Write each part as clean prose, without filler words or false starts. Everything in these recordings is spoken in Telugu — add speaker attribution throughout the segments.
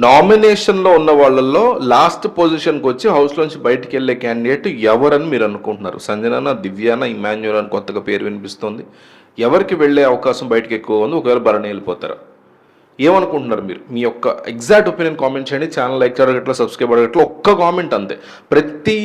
Speaker 1: నామినేషన్‌లో ఉన్న వాళ్ళల్లో లాస్ట్ పొజిషన్‌కొచ్చి హౌస్‌లోంచి బయటికెళ్ళే క్యాండిడేట్ ఎవరని మీరు అనుకుంటున్నారు? సంజననా? దివ్యానా? ఇమ్మాన్యుయల్ అని కొత్తగా పేరు వినిపిస్తోంది. ఎవరికి వెళ్ళే అవకాశం బయటకి ఎక్కువ ఉంది? ఒకవేళ భరణి వెళ్ళిపోతారా? ఏమనుకుంటున్నారు మీరు? మీ యొక్క ఎగ్జాక్ట్ ఒపీనియన్ కామెంట్ చేయండి. ఛానల్ లైక్ అడగట్లా, సబ్స్క్రైబ్ అడగట్లా. ఒక్క కామెంట్ అంతే. ప్రతి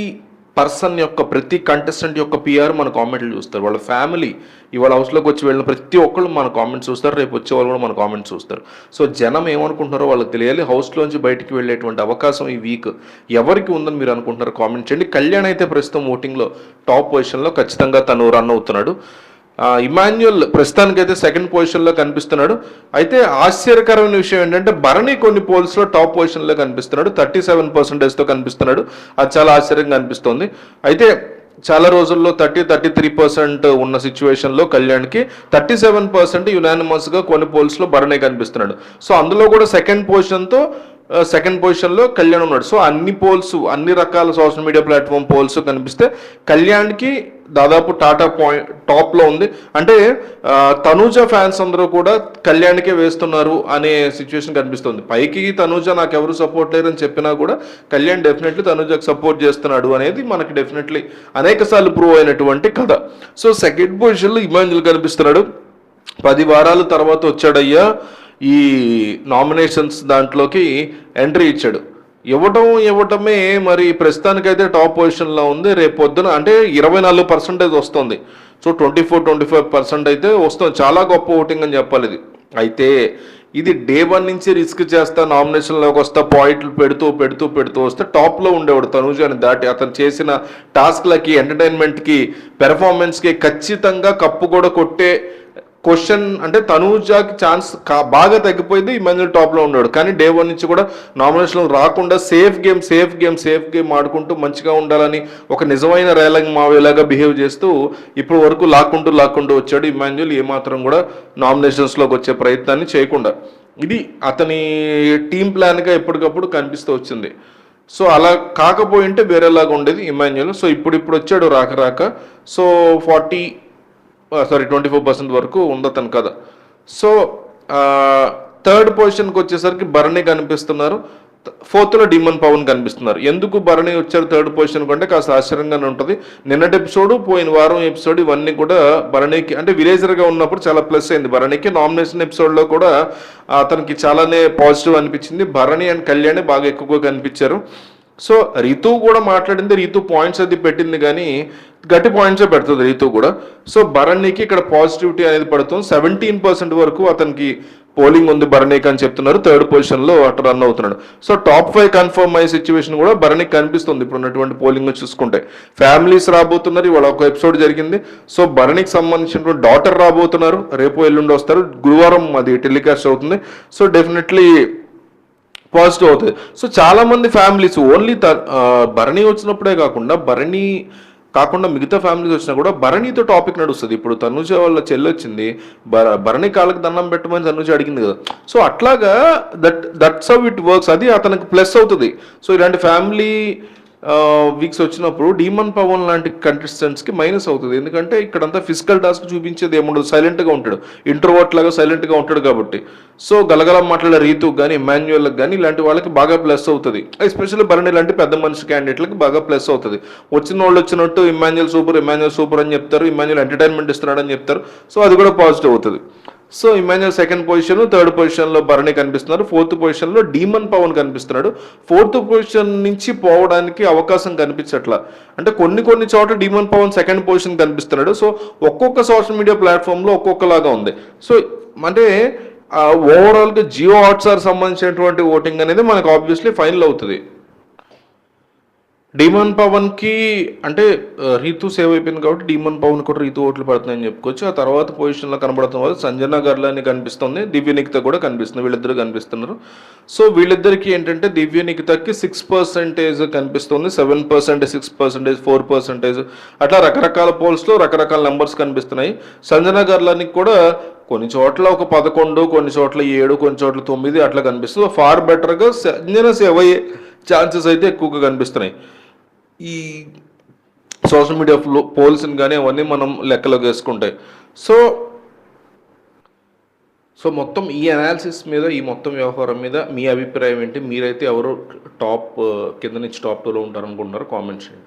Speaker 1: పర్సన్ యొక్క, ప్రతి కంటెస్టెంట్ యొక్క పిఆర్ మన కామెంట్లు చూస్తారు. వాళ్ళ ఫ్యామిలీ ఇవాళ హౌస్లోకి వచ్చి వెళ్ళిన ప్రతి ఒక్కళ్ళు మన కామెంట్స్ చూస్తారు. రేపు వచ్చే వాళ్ళు కూడా మన కామెంట్స్ చూస్తారు. సో జనం ఏమనుకుంటున్నారో వాళ్ళకి తెలియాలి. హౌస్లోంచి బయటికి వెళ్ళేటువంటి అవకాశం ఈ వీక్ ఎవరికి ఉందని మీరు అనుకుంటున్నారు? కామెంట్ చేయండి. కళ్యాణ్ అయితే ప్రస్తుతం ఓటింగ్లో టాప్ పొజిషన్లో ఖచ్చితంగా తను రన్ అవుతున్నాడు. ఇమాన్యుయల్ ప్రస్తుతానికైతే సెకండ్ పొజిషన్లో కనిపిస్తున్నాడు. అయితే ఆశ్చర్యకరమైన విషయం ఏంటంటే భరణి కొన్ని పోల్స్లో టాప్ పొజిషన్లో కనిపిస్తున్నాడు. 37%తో కనిపిస్తున్నాడు. అది చాలా ఆశ్చర్యంగా అనిపిస్తుంది. అయితే చాలా రోజుల్లో 33% ఉన్న సిచ్యువేషన్లో కళ్యాణ్కి 37% యునానిమస్గా కొన్ని పోల్స్లో భరణి కనిపిస్తున్నాడు. సో అందులో కూడా సెకండ్ పొజిషన్లో కళ్యాణ్ ఉన్నాడు. సో అన్ని పోల్స్, అన్ని రకాల సోషల్ మీడియా ప్లాట్ఫామ్ పోల్స్ కనిపిస్తే కళ్యాణ్కి దాదాపు టాప్లో ఉంది. అంటే తనూజ ఫ్యాన్స్ అందరూ కూడా కళ్యాణ్కే వేస్తున్నారు అనే సిచ్యువేషన్ కనిపిస్తుంది. పైకి తనూజ నాకు ఎవరు సపోర్ట్ లేరని చెప్పినా కూడా కళ్యాణ్ డెఫినెట్లీ తనూజకు సపోర్ట్ చేస్తున్నాడు అనేది మనకి డెఫినెట్లీ అనేక సార్లు ప్రూవ్ అయినటువంటి కథ. సో సెకండ్ పొజిషన్లో ఇమాన్యుయల్ కనిపిస్తున్నాడు. 10 వారాల తర్వాత వచ్చాడయ్యా ఈ నామినేషన్స్ దాంట్లోకి ఎంట్రీ ఇచ్చాడు. ఇవ్వటమే మరి ప్రస్తుతానికైతే టాప్ పొజిషన్లో ఉంది. రేపు పొద్దున అంటే 24% వస్తుంది. సో 24-25% అయితే వస్తుంది. చాలా గొప్ప ఓటింగ్ అని చెప్పాలి ఇది. అయితే ఇది డే 1 నుంచి రిస్క్ చేస్తా, నామినేషన్లోకి వస్తా, పాయింట్లు పెడుతూ వస్తే టాప్లో ఉండేవాడు తనూజని దాటి. అతను చేసిన టాస్క్లకి, ఎంటర్టైన్మెంట్కి, పెర్ఫార్మెన్స్కి ఖచ్చితంగా కప్పు కూడా కొట్టే క్వశ్చన్ అంటే తనూజాకి ఛాన్స్ బాగా తగ్గిపోయింది. ఇమాన్యుయల్ టాప్లో ఉన్నాడు. కానీ డే 1 నుంచి కూడా నామినేషన్లో రాకుండా సేఫ్ గేమ్ ఆడుకుంటూ మంచిగా ఉండాలని ఒక నిజమైన రేలంగ్ మావేలాగా బిహేవ్ చేస్తూ ఇప్పుడు వరకు లాక్కుంటూ వచ్చాడు ఇమాన్యుయల్. ఏమాత్రం కూడా నామినేషన్స్లోకి వచ్చే ప్రయత్నాన్ని చేయకుండా. ఇది అతని టీం ప్లాన్గా ఎప్పటికప్పుడు కనిపిస్తూ వచ్చింది. సో అలా కాకపోయింటే వేరేలాగా ఉండేది ఇమాన్యుయల్. సో ఇప్పుడు వచ్చాడు రాక. సో 24% వరకు ఉంది అతను కదా. సో థర్డ్ పొజిషన్కి వచ్చేసరికి భరణి కనిపిస్తున్నారు. ఫోర్త్లో డీమన్ పవన్ కనిపిస్తున్నారు. ఎందుకు భరణి వచ్చారు థర్డ్ పొజిషన్ కంటే కాస్త ఆశ్చర్యంగానే ఉంటుంది. నిన్నటి ఎపిసోడ్, పోయిన వారం ఎపిసోడ్ ఇవన్నీ కూడా భరణికి అంటే విలేజర్గా ఉన్నప్పుడు చాలా ప్లస్ అయింది భరణికి. నామినేషన్ ఎపిసోడ్లో కూడా అతనికి చాలానే పాజిటివ్ అనిపించింది. భరణి అండ్ కళ్యాణ్ బాగా ఎక్కువగా కనిపించారు. సో రీతు కూడా మాట్లాడింది. రీతు పాయింట్స్ అది పెట్టింది కానీ గట్టి పాయింట్సే పెడుతుంది రీతు కూడా. సో భరణికి ఇక్కడ పాజిటివిటీ అనేది పడుతుంది. 17% వరకు అతనికి పోలింగ్ ఉంది భరణికి అని చెప్తున్నారు. థర్డ్ పొజిషన్లో అటు రన్ అవుతున్నాడు. సో టాప్ 5 కన్ఫర్మ్ అయ్యే సిచ్యువేషన్ కూడా భరణికి కనిపిస్తుంది ఇప్పుడు ఉన్నటువంటి పోలింగ్ చూసుకుంటే. ఫ్యామిలీస్ రాబోతున్నారు. ఇవాళ ఒక ఎపిసోడ్ జరిగింది. సో భరణికి సంబంధించినటువంటి డాటర్ రాబోతున్నారు. రేపు ఎల్లుండి వస్తారు. గురువారం అది టెలికాస్ట్ అవుతుంది. సో డెఫినెట్లీ పాజిటివ్ అవుతుంది. సో చాలా మంది ఫ్యామిలీస్ ఓన్లీ భరణి వచ్చినప్పుడే కాకుండా మిగతా ఫ్యామిలీస్ వచ్చినా కూడా భరణితో టాపిక్ నడుస్తుంది. ఇప్పుడు తనుజ వాళ్ళ చెల్లి వచ్చింది, భరణి కాళ్ళకి దండం పెట్టమని తనుజ అడిగింది కదా. సో అట్లాగా దట్స్ హౌ ఇట్ వర్క్స్. అది అతనికి ప్లస్ అవుతుంది. సో ఇలాంటి ఫ్యామిలీ వీక్స్ వచ్చినప్పుడు డీమన్ పవన్ లాంటి కంటెస్టెంట్స్కి మైనస్ అవుతుంది. ఎందుకంటే ఇక్కడంతా ఫిజికల్ టాస్క్ చూపించేది ఏముండదు. సైలెంట్గా ఉంటాడు, ఇంట్రోవర్ట్ లాగా సైలెంట్గా ఉంటాడు కాబట్టి. సో గలగలం మాట్లాడే రీతుకు కానీ ఇమాన్యుయల్కి కానీ ఇలాంటి వాళ్ళకి బాగా ప్లస్ అవుతుంది. ఎస్పెషల్లీ భరణి లాంటి పెద్ద మనిషి క్యాండిడేట్లకి బాగా ప్లస్ అవుతుంది. వచ్చిన వాళ్ళు వచ్చినట్టు ఇమాన్యుయల్ సూపర్ అని చెప్తారు, ఇమాన్యుయల్ ఎంటర్టైన్మెంట్ ఇస్తున్నాడని చెప్తారు. సో అది కూడా పాజిటివ్ అవుతుంది. So Emmanuel second position, third పొజిషన్లో భరణి కనిపిస్తున్నారు. ఫోర్త్ పొజిషన్లో డీమన్ పవన్ కనిపిస్తున్నాడు. ఫోర్త్ పొజిషన్ నుంచి పోవడానికి అవకాశం కనిపించట్లా. అంటే కొన్ని చోట్ల డీమన్ పవన్ సెకండ్ పొజిషన్ కనిపిస్తున్నాడు. సో ఒక్కొక్క సోషల్ మీడియా ప్లాట్ఫామ్లో ఒక్కొక్కలాగా ఉంది. సో అంటే ఓవరాల్గా జియో హాట్స్టార్ సంబంధించినటువంటి ఓటింగ్ అనేది మనకు ఆబ్వియస్లీ ఫైనల్ అవుతుంది. డీమన్ పవన్కి అంటే రీతు సేవ్ అయిపోయింది కాబట్టి డీమన్ పవన్ కూడా రీతు ఓట్లు పడుతున్నాయని చెప్పుకోవచ్చు. ఆ తర్వాత పొజిషన్లో కనబడుతున్న వాళ్ళు సంజన గర్లాని కనిపిస్తుంది, దివ్యనికిత కూడా కనిపిస్తుంది. వీళ్ళిద్దరు కనిపిస్తున్నారు. సో వీళ్ళిద్దరికి ఏంటంటే దివ్యనికితకి 6% కనిపిస్తుంది, 7%, 6%, 4%, అట్లా రకరకాల పోల్స్లో రకరకాల నెంబర్స్ కనిపిస్తున్నాయి. సంజన గర్లానికి కూడా కొన్ని చోట్ల ఒక 11, కొన్ని చోట్ల 7, కొన్ని చోట్ల 9 అట్లా కనిపిస్తుంది. ఫార్ బెటర్గా సంజన సేవ్ అయ్యే ఛాన్సెస్ అయితే ఎక్కువగా కనిపిస్తున్నాయి. ఈ సోషల్ మీడియా పోల్స్ని కానీ అవన్నీ మనం లెక్కలోకి వేసుకుంటాయి. సో మొత్తం ఈ అనాలిసిస్ మీద, ఈ మొత్తం వ్యవహారం మీద మీ అభిప్రాయం ఏంటి? మీరైతే ఎవరు టాప్ కింద నుంచి టాప్ 2లో ఉంటారనుకుంటున్నారో కామెంట్ చేయండి.